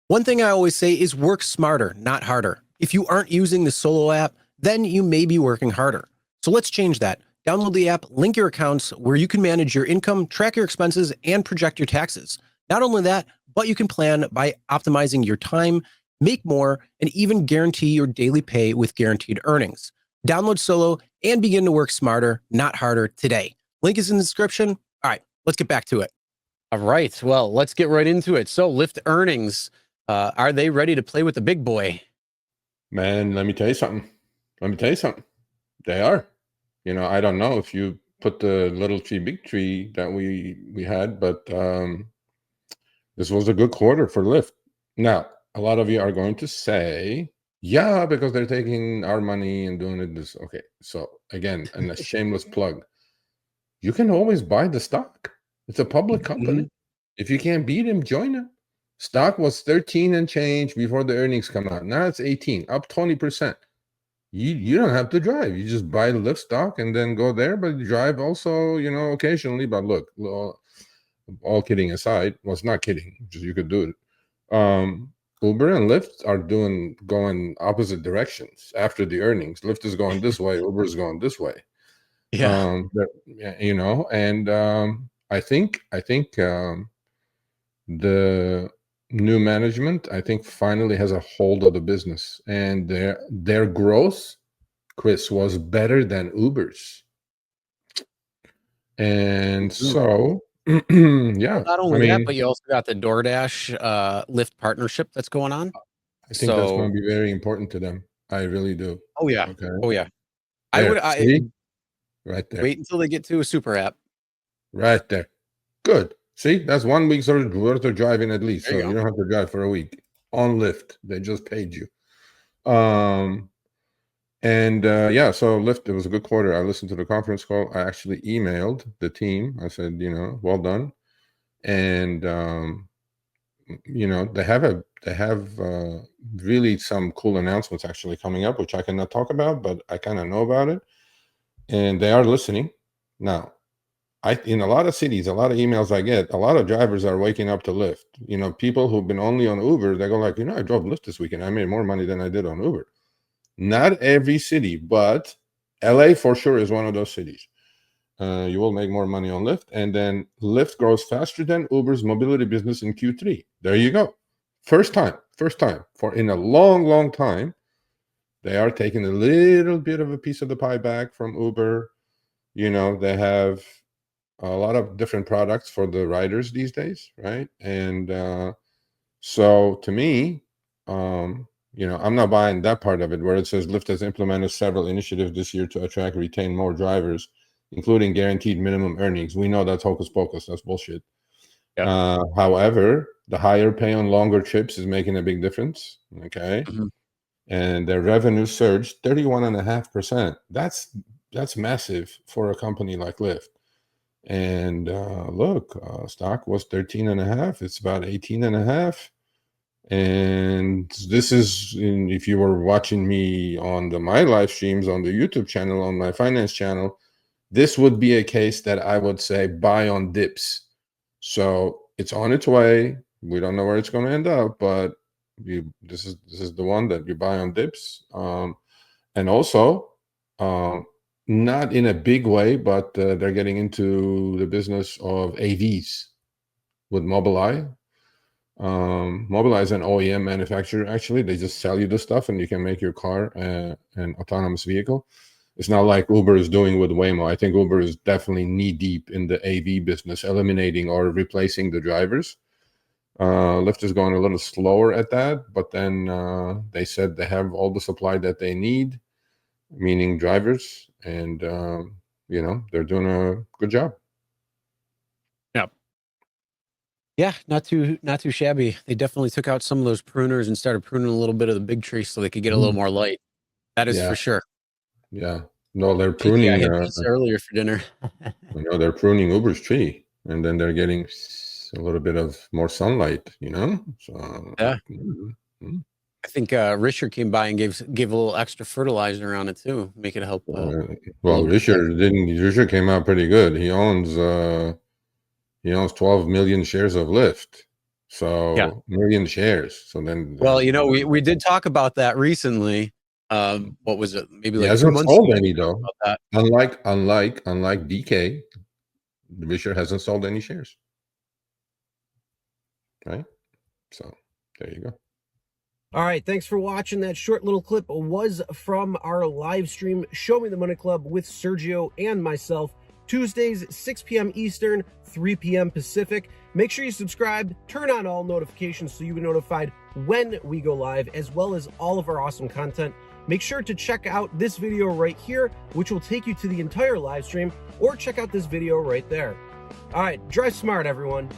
One thing I always say is work smarter, not harder. If you aren't using the Solo app, then you may be working harder. So let's change that. Download the app, link your accounts where you can manage your income, track your expenses, and project your taxes. Not only that, but you can plan by optimizing your time, make more, and even guarantee your daily pay with guaranteed earnings. Download Solo and begin to work smarter, not harder today. Link is in the description. All right, let's get back to it. All right, well, let's get right into it. So Lyft earnings, are they ready to play with the big boy? Man, let me tell you something. They are. You know, I don't know if you put the little tree, big tree that we had, but this was a good quarter for Lyft. Now, a lot of you are going to say, yeah, because they're taking our money and doing it this. Okay, so again, and a shameless plug. You can always buy the stock. It's a public company. If you can't beat him, join him. Stock was 13 and change before the earnings come out. Now it's 18, up 20%. You don't have to drive. You just buy the Lyft stock and then go there, but you drive also, you know, occasionally. But look, all kidding aside, well, it's not kidding. Just you could do it. Uber and Lyft are going opposite directions after the earnings. Lyft is going this way, Uber is going this way. Yeah. You know, and I think the new management, I think, finally has a hold of the business, and their growth, Chris, was better than Uber's. And so yeah, not only that, but you also got the Doordash Lyft partnership that's going on. I think that's going to be very important to them. I really do. Oh yeah. Okay. Oh yeah. See? Right there. Wait until they get to a super app. Right there. Good. See, that's 1 week's worth of driving at least. So you don't have to drive for a week on Lyft. They just paid you. Yeah, so Lyft, it was a good quarter. I listened to the conference call. I actually emailed the team. I said, you know, well done. And you know, they have really some cool announcements actually coming up, which I cannot talk about, but I kind of know about it. And they are listening. Now, in a lot of cities, a lot of emails I get, a lot of drivers are waking up to Lyft. You know, people who've been only on Uber, they go like, you know, I drove Lyft this weekend. I made more money than I did on Uber. Not every city, but LA for sure is one of those cities. You will make more money on Lyft. And then Lyft grows faster than Uber's mobility business in Q3. There you go. First time for in a long, long time, they are taking a little bit of a piece of the pie back from Uber. You know, they have a lot of different products for the riders these days, right? And so to me, you know, I'm not buying that part of it where it says Lyft has implemented several initiatives this year to attract, retain more drivers, including guaranteed minimum earnings. We know that's hocus pocus. That's bullshit. Yeah. However, the higher pay on longer trips is making a big difference. Okay. And their revenue surged 31.5%. That's massive for a company like Lyft. And look, stock was 13.5. It's about 18.5. And this is, if you were watching me on my live streams on the YouTube channel, on my finance channel, this would be a case that I would say buy on dips. So it's on its way. We don't know where it's going to end up, but this is the one that you buy on dips. And also, not in a big way, but they're getting into the business of AVs with Mobileye. Mobileye is an OEM manufacturer. Actually, they just sell you the stuff, and you can make your car an autonomous vehicle. It's not like Uber is doing with Waymo. I think Uber is definitely knee deep in the AV business, eliminating or replacing the drivers. Lyft is going a little slower at that, but then they said they have all the supply that they need, meaning drivers, and you know, they're doing a good job. Yeah, not too shabby. They definitely took out some of those pruners and started pruning a little bit of the big tree so they could get a little more light. That is for sure. Yeah. No, they're pruning. I had pizza earlier for dinner. You know, they're pruning Uber's tree, and then they're getting a little bit of more sunlight. You know, so yeah. I think Rideshare came by and gave a little extra fertilizer on it too, make it help. Well, Rideshare came out pretty good. He owns He owns 12 million shares of Lyft. So Yeah. million shares. So then, Well, you know, we did talk about that recently. What was it? Maybe he like 2 hasn't months sold ago. any though. That. Unlike DK, Rideshare hasn't sold any shares. Right? So there you go. All right, thanks for watching. That short little clip was from our live stream, Show Me the Money Club with Sergio and myself, Tuesdays, 6 p.m. Eastern, 3 p.m. Pacific. Make sure you subscribe, turn on all notifications so you'll be notified when we go live, as well as all of our awesome content. Make sure to check out this video right here, which will take you to the entire live stream, or check out this video right there. All right, drive smart, everyone.